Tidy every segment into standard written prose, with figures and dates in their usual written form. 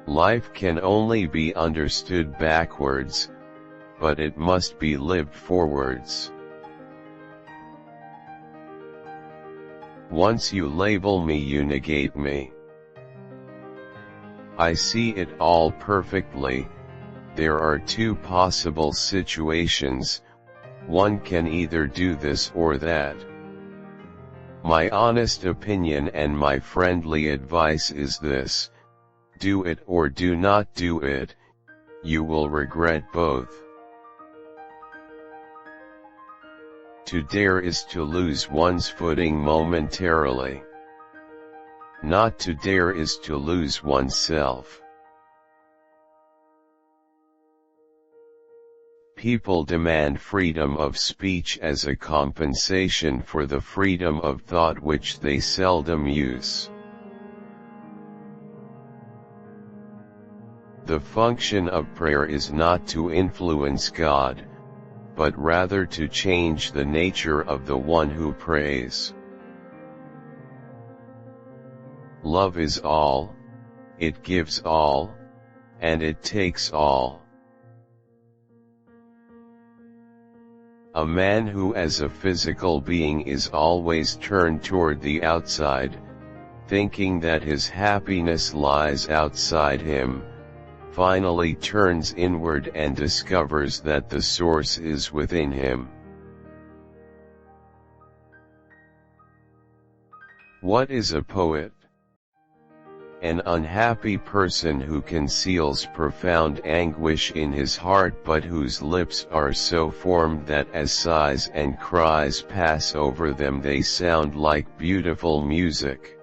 Life can only be understood backwards, but it must be lived forwards. Once you label me, you negate me. I see it all perfectly. There are two possible situations. One can either do this or that. My honest opinion and my friendly advice is this: do it or do not do it. You will regret both. To dare is to lose one's footing momentarily. Not to dare is to lose oneself. People demand freedom of speech as a compensation for the freedom of thought which they seldom use. The function of prayer is not to influence God, but rather to change the nature of the one who prays. Love is all, it gives all, and it takes all. A man who as a physical being is always turned toward the outside, thinking that his happiness lies outside him, finally turns inward and discovers that the source is within him. What is a poet? An unhappy person who conceals profound anguish in his heart but whose lips are so formed that as sighs and cries pass over them they sound like beautiful music.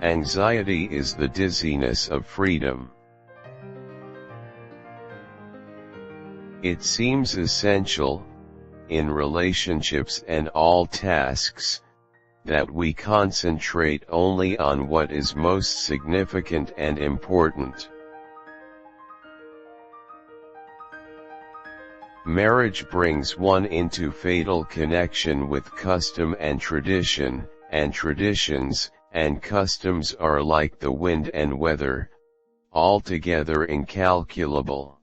Anxiety is the dizziness of freedom. It seems essential, in relationships and all tasks, that we concentrate only on what is most significant and important. Marriage brings one into fatal connection with custom and tradition, and traditions and customs are like the wind and weather, altogether incalculable.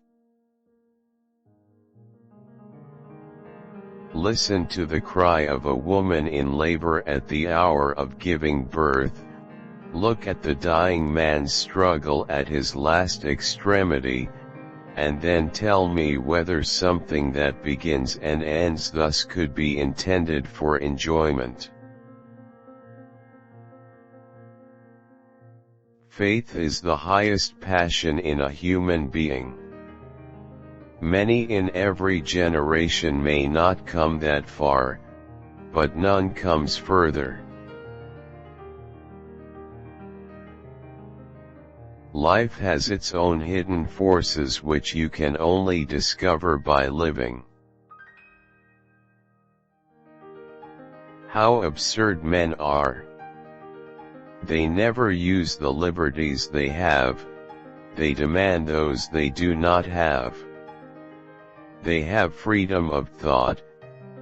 Listen to the cry of a woman in labor at the hour of giving birth, look at the dying man's struggle at his last extremity, and then tell me whether something that begins and ends thus could be intended for enjoyment. Faith is the highest passion in a human being. Many in every generation may not come that far, but none comes further. Life has its own hidden forces which you can only discover by living. How absurd men are! They never use the liberties they have, they demand those they do not have. They have freedom of thought,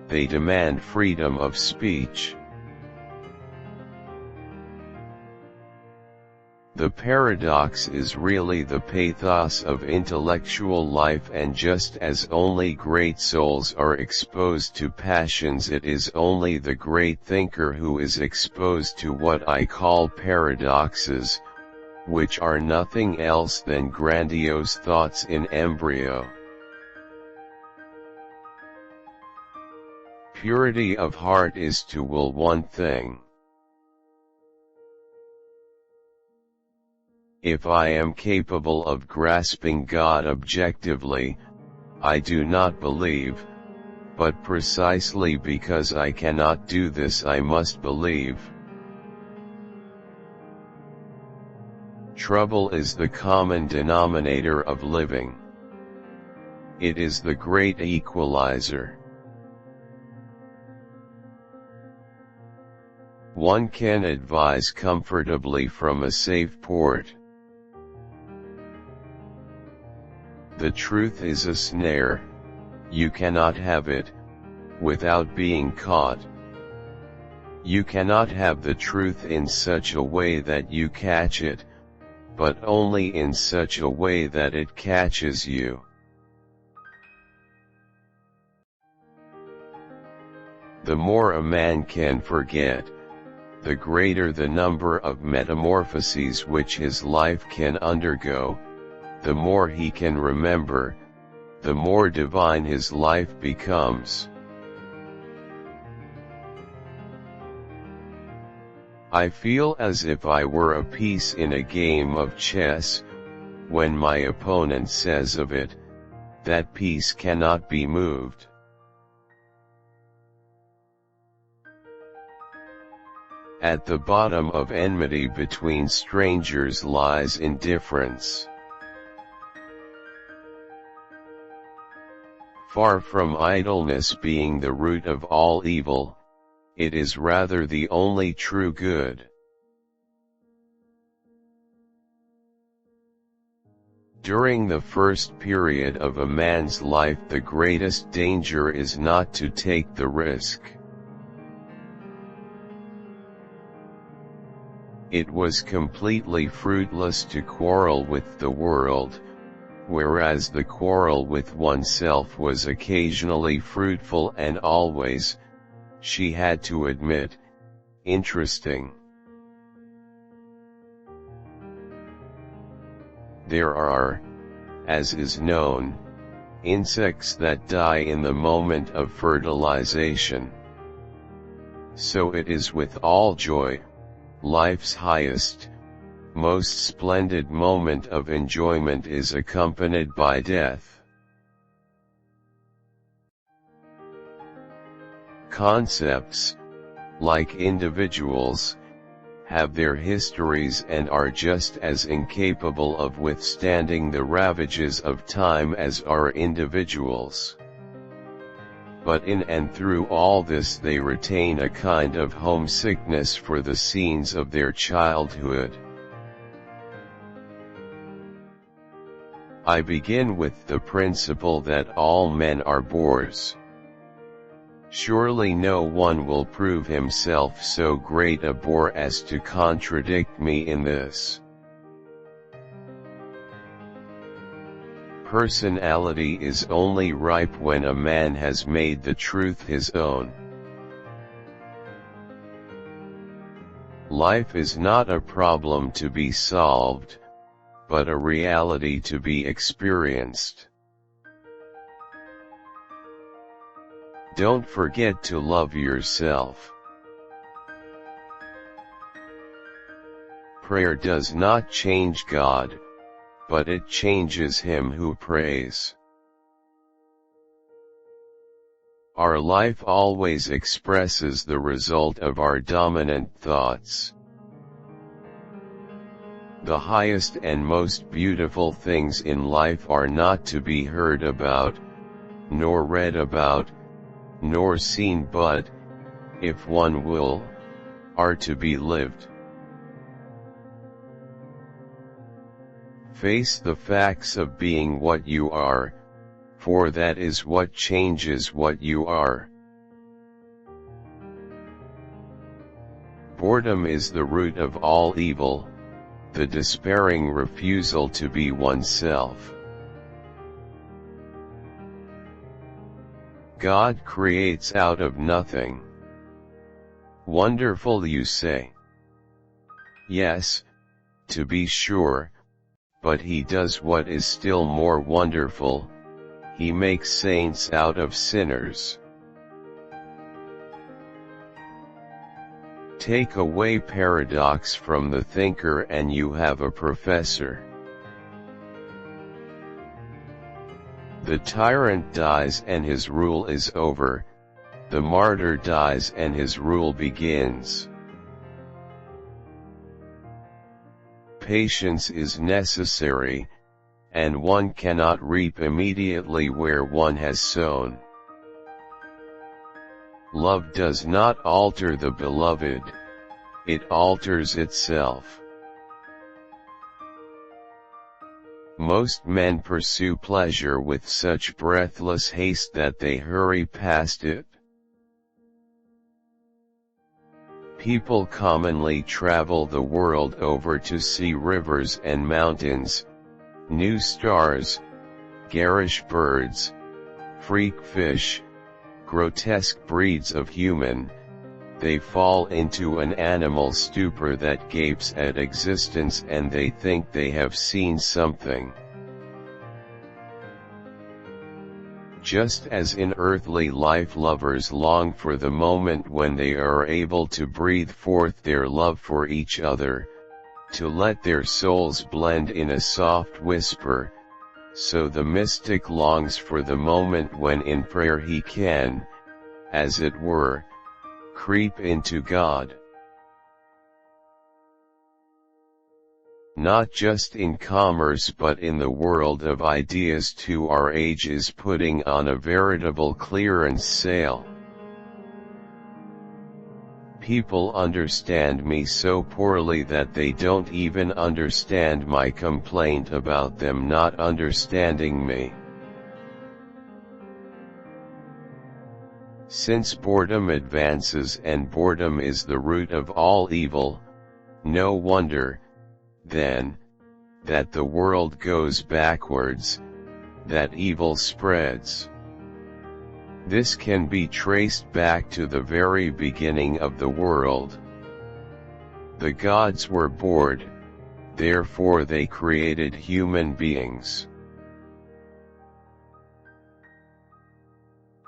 they demand freedom of speech. The paradox is really the pathos of intellectual life, and just as only great souls are exposed to passions, it is only the great thinker who is exposed to what I call paradoxes, which are nothing else than grandiose thoughts in embryo. Purity of heart is to will one thing. If I am capable of grasping God objectively, I do not believe, but precisely because I cannot do this I must believe. Trouble is the common denominator of living. It is the great equalizer. One can advise comfortably from a safe port. The truth is a snare, you cannot have it, without being caught. You cannot have the truth in such a way that you catch it, but only in such a way that it catches you. The more a man can forget, the greater the number of metamorphoses which his life can undergo. The more he can remember, the more divine his life becomes. I feel as if I were a piece in a game of chess, when my opponent says of it, that piece cannot be moved. At the bottom of enmity between strangers lies indifference. Far from idleness being the root of all evil, it is rather the only true good. During the first period of a man's life, the greatest danger is not to take the risk. It was completely fruitless to quarrel with the world, whereas the quarrel with oneself was occasionally fruitful and always, she had to admit, interesting. There are, as is known, insects that die in the moment of fertilization. So it is with all joy. Life's highest, most splendid moment of enjoyment is accompanied by death. Concepts, like individuals, have their histories and are just as incapable of withstanding the ravages of time as are individuals. But in and through all this they retain a kind of homesickness for the scenes of their childhood. I begin with the principle that all men are bores. Surely no one will prove himself so great a bore as to contradict me in this. Personality is only ripe when a man has made the truth his own. Life is not a problem to be solved, but a reality to be experienced. Don't forget to love yourself. Prayer does not change God, but it changes him who prays. Our life always expresses the result of our dominant thoughts. The highest and most beautiful things in life are not to be heard about, nor read about, nor seen, but, if one will, are to be lived. Face the facts of being what you are, for that is what changes what you are. Boredom is the root of all evil, the despairing refusal to be oneself. God creates out of nothing. Wonderful, you say? Yes, to be sure, but he does what is still more wonderful, he makes saints out of sinners. Take away paradox from the thinker and you have a professor. The tyrant dies and his rule is over, the martyr dies and his rule begins. Patience is necessary, and one cannot reap immediately where one has sown. Love does not alter the beloved, it alters itself. Most men pursue pleasure with such breathless haste that they hurry past it. People commonly travel the world over to see rivers and mountains, new stars, garish birds, freak fish, grotesque breeds of human. They fall into an animal stupor that gapes at existence, and they think they have seen something. Just as in earthly life lovers long for the moment when they are able to breathe forth their love for each other, to let their souls blend in a soft whisper, so the mystic longs for the moment when in prayer he can, as it were, creep into God. Not just in commerce but in the world of ideas too, our age is putting on a veritable clearance sale. People understand me so poorly that they don't even understand my complaint about them not understanding me. Since boredom advances and boredom is the root of all evil, no wonder, then, that the world goes backwards, that evil spreads. This can be traced back to the very beginning of the world. The gods were bored, therefore they created human beings.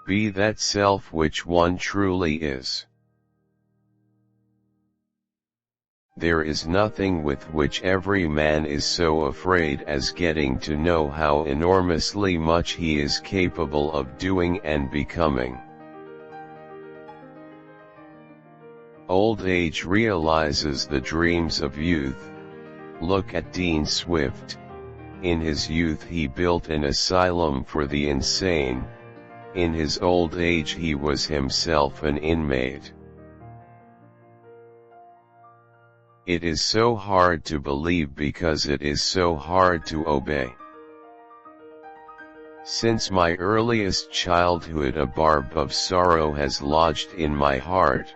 Be that self which one truly is. There is nothing with which every man is so afraid as getting to know how enormously much he is capable of doing and becoming. Old age realizes the dreams of youth. Look at Dean Swift. In his youth he built an asylum for the insane. In his old age he was himself an inmate. It is so hard to believe because it is so hard to obey. Since my earliest childhood a barb of sorrow has lodged in my heart.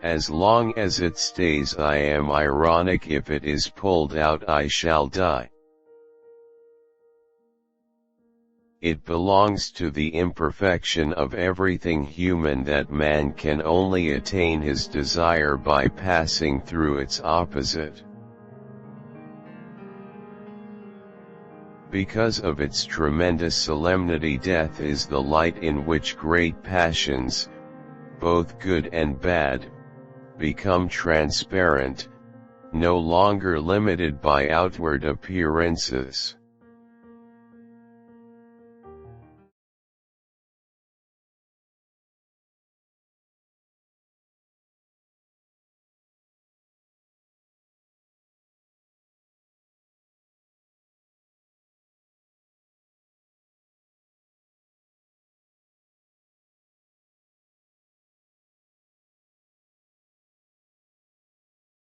As long as it stays I am ironic, if it is pulled out I shall die. It belongs to the imperfection of everything human that man can only attain his desire by passing through its opposite. Because of its tremendous solemnity, death is the light in which great passions, both good and bad, become transparent, no longer limited by outward appearances.